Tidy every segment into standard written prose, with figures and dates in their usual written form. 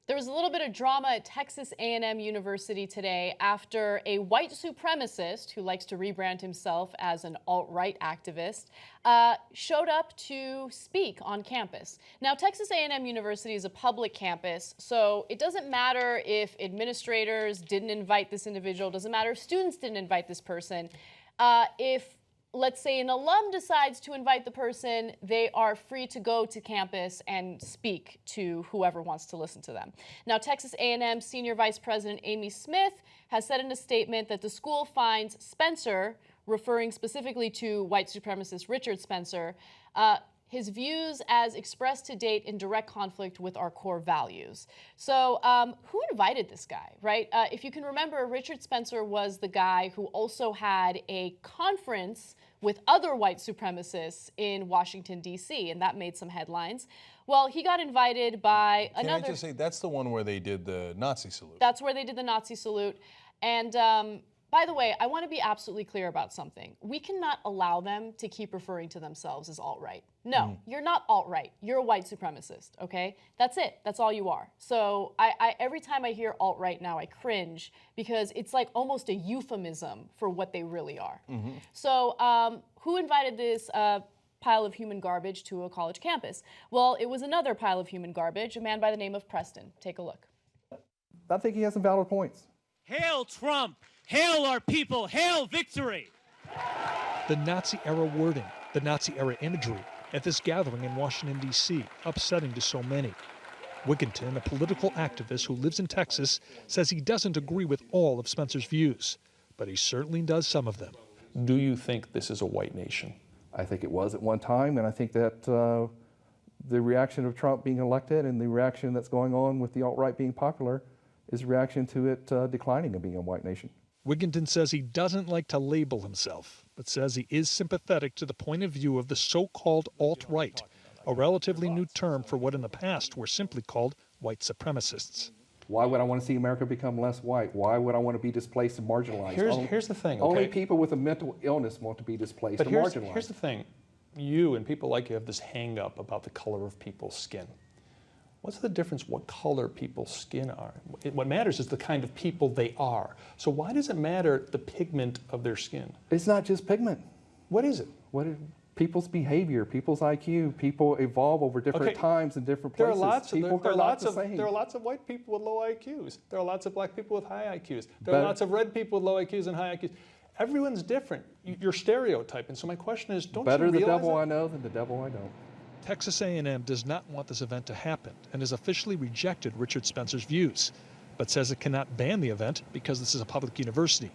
There was a little bit of drama at Texas A&M University today after a white supremacist who likes to rebrand himself as an alt-right activist showed up to speak on campus. Now, Texas A&M University is a public campus, so it doesn't matter if administrators didn't invite this individual, doesn't matter if students didn't invite this person. If let's say an alum decides to invite the person, they are free to go to campus and speak to whoever wants to listen to them. Now, Texas A&M Senior Vice President Amy Smith has said in a statement that the school finds Spencer, referring specifically to white supremacist Richard Spencer, his views as expressed to date in direct conflict with our core values. So who invited this guy, right? If you can remember, Richard Spencer was the guy who also had a conference with other white supremacists in Washington, D.C., and that made some headlines. Well, he got invited by another... Can I just say, that's the one where they did the Nazi salute. That's where they did the Nazi salute. And by the way, I want to be absolutely clear about something. We cannot allow them to keep referring to themselves as alt-right. No, you're not alt-right. You're a white supremacist, okay? That's it. That's all you are. So every time I hear alt-right now, I cringe because it's like almost a euphemism for what they really are. So who invited this pile of human garbage to a college campus? Well, it was another pile of human garbage, a man by the name of Preston. Take a look. I think he has some valid points. Hail Trump! Hail our people! Hail victory! The Nazi-era wording, the Nazi-era imagery at this gathering in Washington, D.C., upsetting to so many. Wigginton, a political activist who lives in Texas, says he doesn't agree with all of Spencer's views, but he certainly does some of them. Do you think this is a white nation? I think it was at one time, and I think that the reaction of Trump being elected and the reaction that's going on with the alt-right being popular is a reaction to it declining and being a white nation. Wigginton says he doesn't like to label himself, but says he is sympathetic to the point of view of the so-called alt-right, a relatively new term for what in the past were simply called white supremacists. Why would I want to see America become less white? Why would I want to be displaced and marginalized? Here's the thing. Only people with a mental illness want to be displaced and marginalized. Here's the thing. You and people like you have this hang-up about the color of people's skin. What's the difference what color people's skin are? What matters is the kind of people they are. So why does it matter the pigment of their skin? It's not just pigment. What is it? People's behavior, people's IQ, people evolve over different times and different places. There are lots of white people with low IQs. There are lots of black people with high IQs. There are lots of red people with low IQs and high IQs. Everyone's different. You're stereotyping. So my question is, don't you realize better the devil I know than the devil I don't. Texas A&M does not want this event to happen and has officially rejected Richard Spencer's views, but says it cannot ban the event because this is a public university.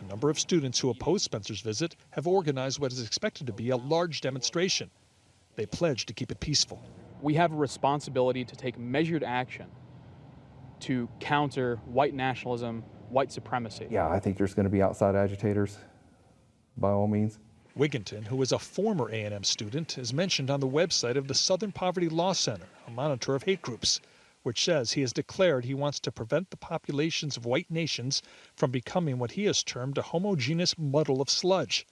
A number of students who oppose Spencer's visit have organized what is expected to be a large demonstration. They pledge to keep it peaceful. We have a responsibility to take measured action to counter white nationalism, white supremacy. Yeah, I think there's going to be outside agitators, by all means. Wigginton, who is a former A&M student, is mentioned on the website of the Southern Poverty Law Center, a monitor of hate groups, which says he has declared he wants to prevent the populations of white nations from becoming what he has termed a homogeneous muddle of sludge.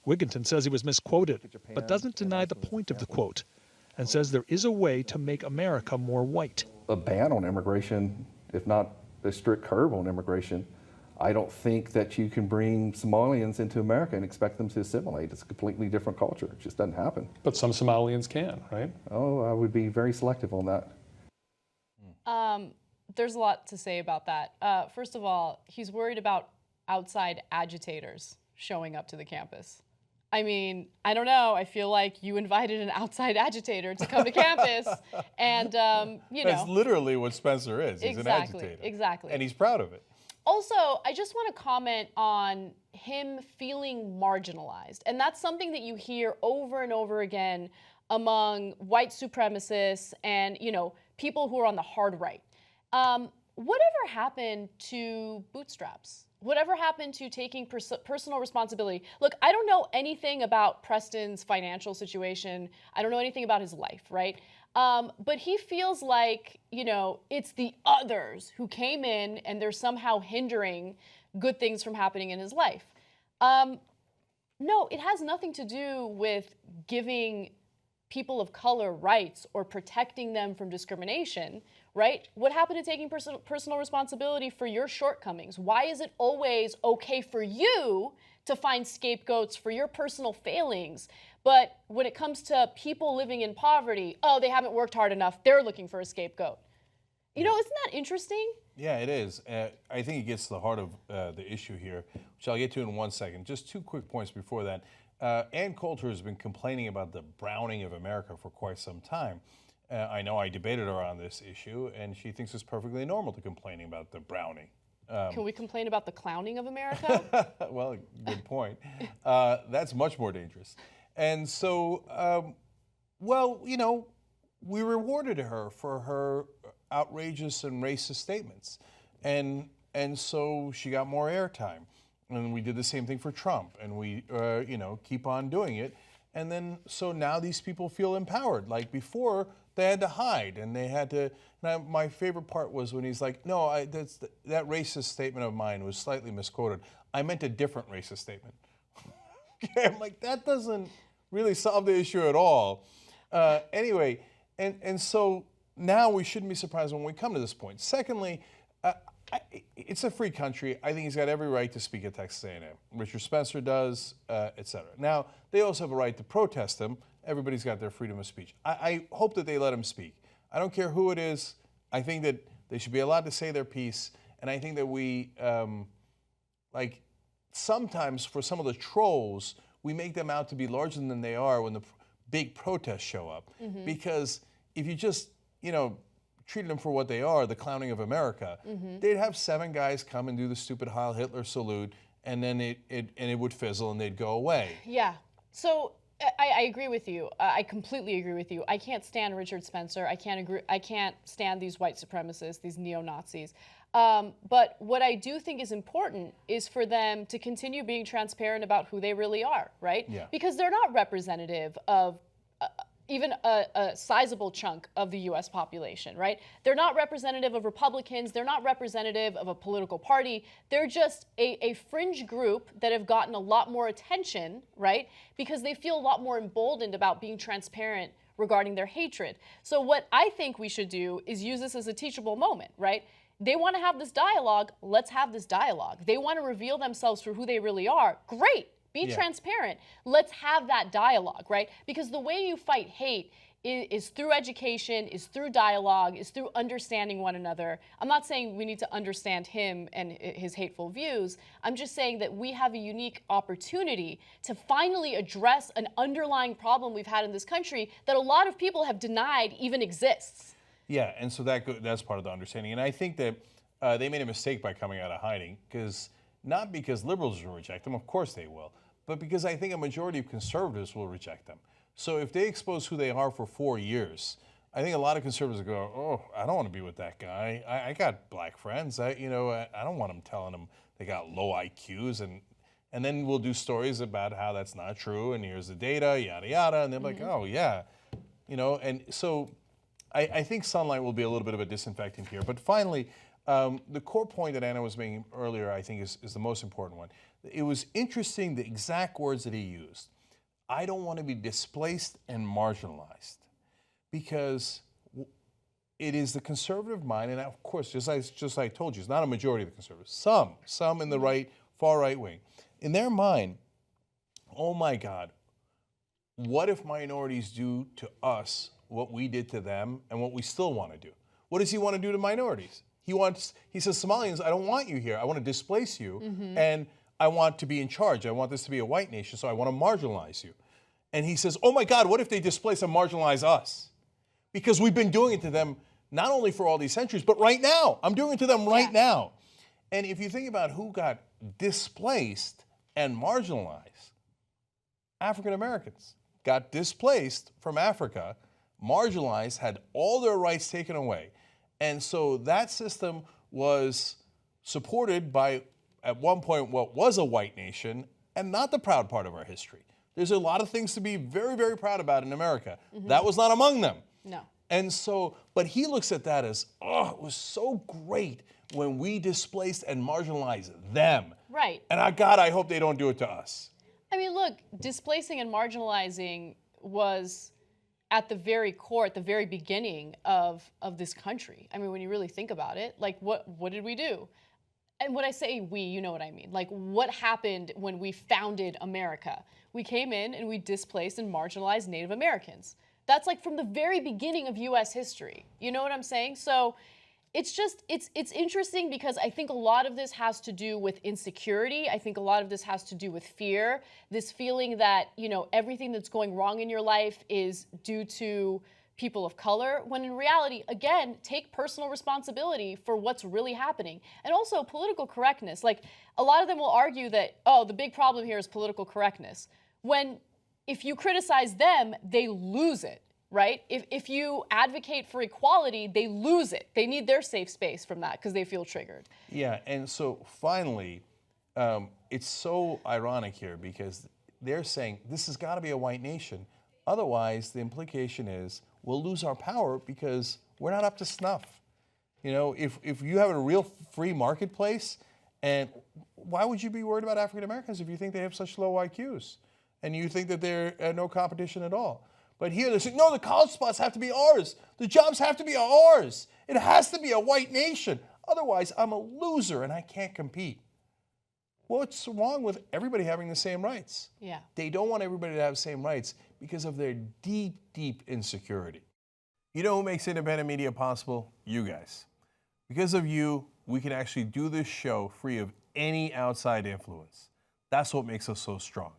Wigginton says he was misquoted, but doesn't deny the point of the quote, and says there is a way to make America more white. A ban on immigration, if not a strict curb on immigration, I don't think that you can bring Somalians into America and expect them to assimilate. It's a completely different culture. It just doesn't happen. But some Somalians can, right? Oh, I would be very selective on that. There's a lot to say about that. First of all, he's worried about outside agitators showing up to the campus. I mean, I don't know. I feel like you invited an outside agitator to come to campus, and you know. That's literally what Spencer is. He's an agitator. Exactly. And he's proud of it. Also, I just want to comment on him feeling marginalized. And that's something that you hear over and over again among white supremacists and, you know, people who are on the hard right. Whatever happened to bootstraps? Whatever happened to taking personal responsibility? Look, I don't know anything about Preston's financial situation. I don't know anything about his life, right? But he feels like, you know, it's the others who came in and they're somehow hindering good things from happening in his life. No, it has nothing to do with giving people of color rights or protecting them from discrimination, right? What happened to taking personal responsibility for your shortcomings? Why is it always okay for you to find scapegoats for your personal failings? But when it comes to people living in poverty, oh, they haven't worked hard enough, they're looking for a scapegoat. You know, isn't that interesting? Yeah, it is. I think it gets to the heart of the issue here, which I'll get to in 1 second. Just 2 quick points before that. Ann Coulter has been complaining about the browning of America for quite some time. I know I debated her on this issue, and she thinks it's perfectly normal to complaining about the browning. Can we complain about the clowning of America? Well, good point. That's much more dangerous. And so, well, you know, we rewarded her for her outrageous and racist statements. And so she got more airtime. And we did the same thing for Trump, and we, you know, keep on doing it. And then, so now these people feel empowered. Like before, they had to hide, and they had to. My favorite part was when he's like, "No, that racist statement of mine was slightly misquoted. I meant a different racist statement." I'm like, that doesn't really solve the issue at all. Anyway, and so now we shouldn't be surprised when we come to this point. Secondly, it's a free country. I think he's got every right to speak at Texas A&M. Richard Spencer does, et cetera. Now, they also have a right to protest him. Everybody's got their freedom of speech. I hope that they let him speak. I don't care who it is. I think that they should be allowed to say their piece. And I think that we, like, sometimes for some of the trolls, we make them out to be larger than they are when the big protests show up. Mm-hmm. Because if you just, you know, treated them for what they are, the clowning of America, mm-hmm. they'd have 7 guys come and do the stupid Heil Hitler salute, and then it would fizzle and they'd go away. Yeah. So I agree with you. I completely agree with you. I can't stand Richard Spencer. I can't stand these white supremacists, these neo-Nazis. But what I do think is important is for them to continue being transparent about who they really are, right? Yeah. Because they're not representative of even a sizable chunk of the U.S. population, right? They're not representative of Republicans. They're not representative of a political party. They're just a fringe group that have gotten a lot more attention, right? Because they feel a lot more emboldened about being transparent regarding their hatred. So what I think we should do is use this as a teachable moment, right? They want to have this dialogue. Let's have this dialogue. They want to reveal themselves for who they really are. Great. Be transparent. Let's have that dialogue, right? Because the way you fight hate is through education, is through dialogue, is through understanding one another. I'm not saying we need to understand him and his hateful views. I'm just saying that we have a unique opportunity to finally address an underlying problem we've had in this country that a lot of people have denied even exists. Yeah, and so that's part of the understanding. And I think that they made a mistake by coming out of hiding, not because liberals will reject them, of course they will, but because I think a majority of conservatives will reject them. So if they expose who they are for 4 years, I think a lot of conservatives go, oh, I don't want to be with that guy. I got black friends. I don't want them telling them they got low IQs. And then we'll do stories about how that's not true, and here's the data, yada, yada. And they're like, oh, yeah. And so I think sunlight will be a little bit of a disinfectant here. But finally, the core point that Anna was making earlier, I think, is the most important one. It was interesting, the exact words that he used. I don't want to be displaced and marginalized, because it is the conservative mind, and of course, just like I told you, it's not a majority of the conservatives. Some in the right, far right wing. In their mind, oh my God, what if minorities do to us what we did to them and what we still want to do? What does he want to do to minorities? He says, Somalians, I don't want you here. I want to displace you, and I want to be in charge. I want this to be a white nation, so I want to marginalize you. And he says, oh my God, what if they displace and marginalize us? Because we've been doing it to them not only for all these centuries, but right now. I'm doing it to them right now. And if you think about who got displaced and marginalized, African Americans got displaced from Africa, marginalized, had all their rights taken away. And so that system was supported by, at one point, what was a white nation, and not the proud part of our history. There's a lot of things to be very, very proud about in America. That was not among them. No. And so, but he looks at that as, oh, it was so great when we displaced and marginalized them. Right. And God, I hope they don't do it to us. I mean, look, displacing and marginalizing was at the very core, at the very beginning of this country. I mean, when you really think about it, like what did we do? And when I say we, you know what I mean. Like, what happened when we founded America? We came in and we displaced and marginalized Native Americans. That's like from the very beginning of US history. You know what I'm saying? So it's just, it's interesting because I think a lot of this has to do with insecurity. I think a lot of this has to do with fear. This feeling that, you know, everything that's going wrong in your life is due to people of color, when in reality, again, take personal responsibility for what's really happening. And also political correctness. Like, a lot of them will argue that, oh, the big problem here is political correctness. When, if you criticize them, they lose it, right? If you advocate for equality, they lose it. They need their safe space from that because they feel triggered. Yeah, and so finally, it's so ironic here because they're saying this has got to be a white nation. Otherwise, the implication is we'll lose our power because we're not up to snuff. You know, if you have a real free marketplace, and why would you be worried about African Americans if you think they have such low IQs and you think that they're no competition at all? But here they're saying, no, the college spots have to be ours. The jobs have to be ours. It has to be a white nation. Otherwise, I'm a loser and I can't compete. What's wrong with everybody having the same rights? Yeah. They don't want everybody to have the same rights because of their deep, deep insecurity. You know who makes independent media possible? You guys. Because of you, we can actually do this show free of any outside influence. That's what makes us so strong.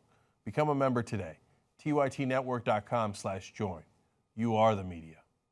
Become a member today. tytnetwork.com/join. You are the media.